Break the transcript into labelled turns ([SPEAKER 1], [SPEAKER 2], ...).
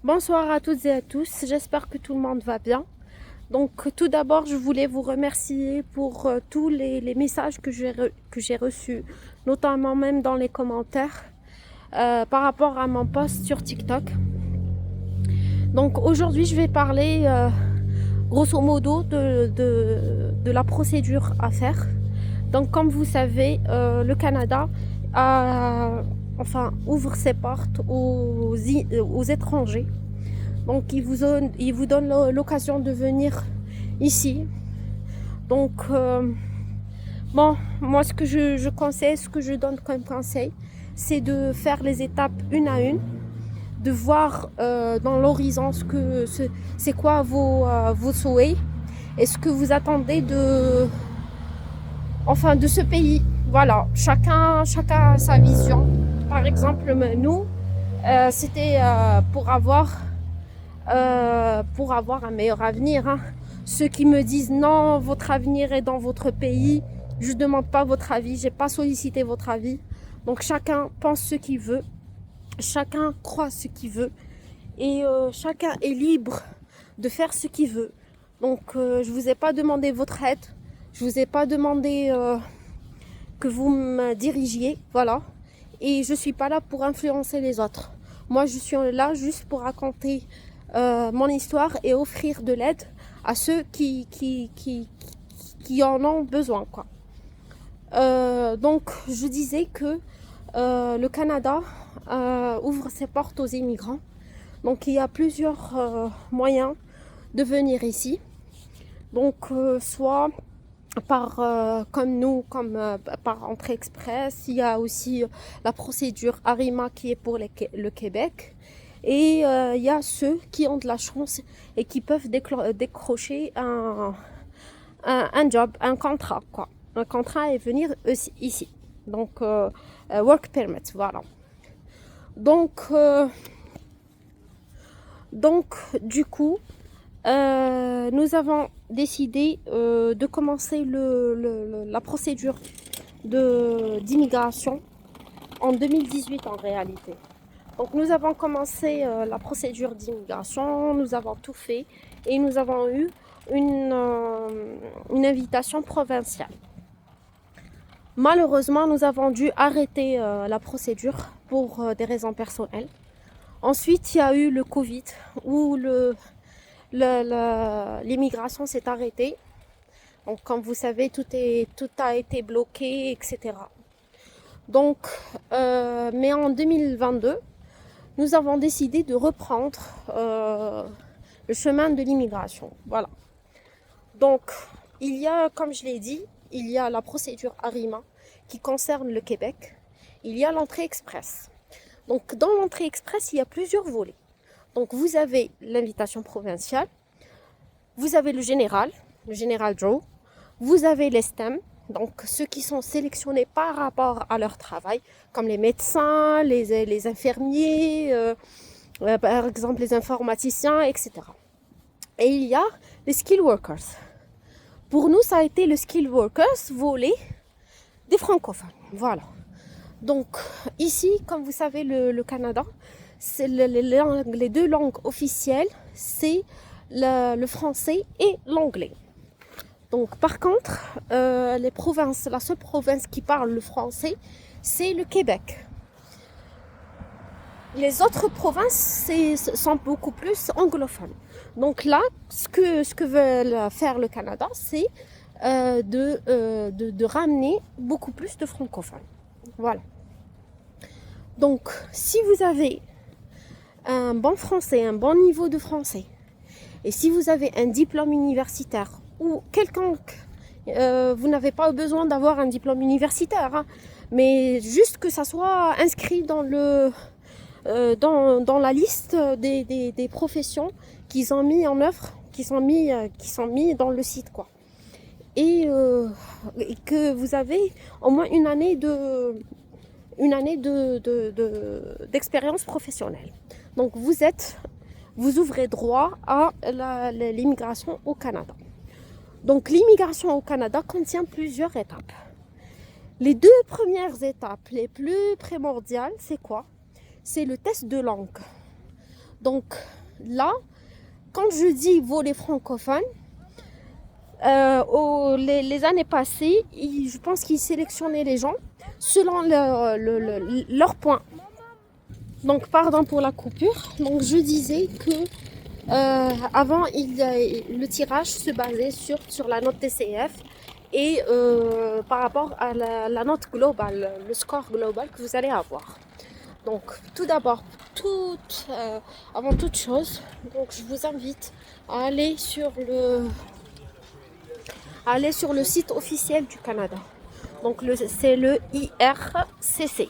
[SPEAKER 1] Bonsoir à toutes et à tous, j'espère que tout le monde va bien. Donc tout d'abord, je voulais vous remercier pour tous les messages que j'ai reçus, notamment même dans les commentaires, par rapport à mon post sur TikTok. Donc aujourd'hui, je vais parler grosso modo de la procédure à faire. Donc comme vous savez, le Canada ouvre ses portes aux étrangers. Donc il vous donne l'occasion de venir ici. Donc bon, moi ce que je conseille, ce que je donne comme conseil, c'est de faire les étapes une à une, de voir dans l'horizon c'est quoi vos souhaits et ce que vous attendez de ce pays. Voilà, chacun a sa vision. Par exemple, nous, c'était pour avoir un meilleur avenir. Hein. Ceux qui me disent non, votre avenir est dans votre pays, je ne demande pas votre avis, j'ai pas sollicité votre avis. Donc chacun pense ce qu'il veut, chacun croit ce qu'il veut et chacun est libre de faire ce qu'il veut. Donc je vous ai pas demandé votre aide, je vous ai pas demandé que vous me dirigiez, voilà. Et je suis pas là pour influencer les autres. Moi, je suis là juste pour raconter mon histoire et offrir de l'aide à ceux qui en ont besoin, quoi. Donc, je disais que le Canada ouvre ses portes aux immigrants. Donc, il y a plusieurs moyens de venir ici. Donc, soit par entrée express. Il y a aussi la procédure ARIMA qui est pour le Québec. Et il y a ceux qui ont de la chance et qui peuvent décrocher un job, un contrat, quoi. Un contrat et venir ici. Donc, work permit, voilà. Donc, du coup, nous avons décidé de commencer la procédure d'immigration en 2018 en réalité. Donc nous avons commencé la procédure d'immigration, nous avons tout fait et nous avons eu une invitation provinciale. Malheureusement, nous avons dû arrêter la procédure pour des raisons personnelles. Ensuite, il y a eu le Covid où l'immigration s'est arrêtée. Donc, comme vous savez, tout a été bloqué, etc. Donc, mais en 2022, nous avons décidé de reprendre le chemin de l'immigration. Voilà. Donc, il y a, comme je l'ai dit, il y a la procédure ARIMA qui concerne le Québec. Il y a l'entrée express. Donc, dans l'entrée express, il y a plusieurs volets. Donc, vous avez l'invitation provinciale, vous avez le général Joe, vous avez les STEM, donc ceux qui sont sélectionnés par rapport à leur travail, comme les médecins, les infirmiers, par exemple les informaticiens, etc. Et il y a les skill workers. Pour nous, ça a été le skill workers volet des francophones. Voilà. Donc ici, comme vous savez, le Canada, c'est les deux langues officielles, c'est le français et l'anglais. Donc par contre, la seule province qui parle le français, c'est le Québec. Les autres provinces sont beaucoup plus anglophones. Donc là, ce que veut faire le Canada, c'est de ramener beaucoup plus de francophones. Voilà. Donc, si vous avez un bon français, un bon niveau de français, et si vous avez un diplôme universitaire ou quelconque, vous n'avez pas besoin d'avoir un diplôme universitaire, hein, mais juste que ça soit inscrit dans la liste des professions qu'ils ont mis en œuvre, qui sont mis dans le site, quoi. Et que vous avez au moins une année d'expérience professionnelle. Donc vous ouvrez droit à l'immigration au Canada. Donc l'immigration au Canada contient plusieurs étapes. Les deux premières étapes les plus primordiales, c'est quoi? C'est le test de langue. Donc là, quand je dis volet francophone, les années passées, je pense qu'ils sélectionnaient les gens selon leur point. Donc pardon pour la coupure. Donc je disais que avant le tirage se basait sur la note TCF et par rapport à la note globale, le score global que vous allez avoir. Donc tout d'abord, avant toute chose, donc je vous invite à aller sur le site officiel du Canada. Donc c'est le IRCC.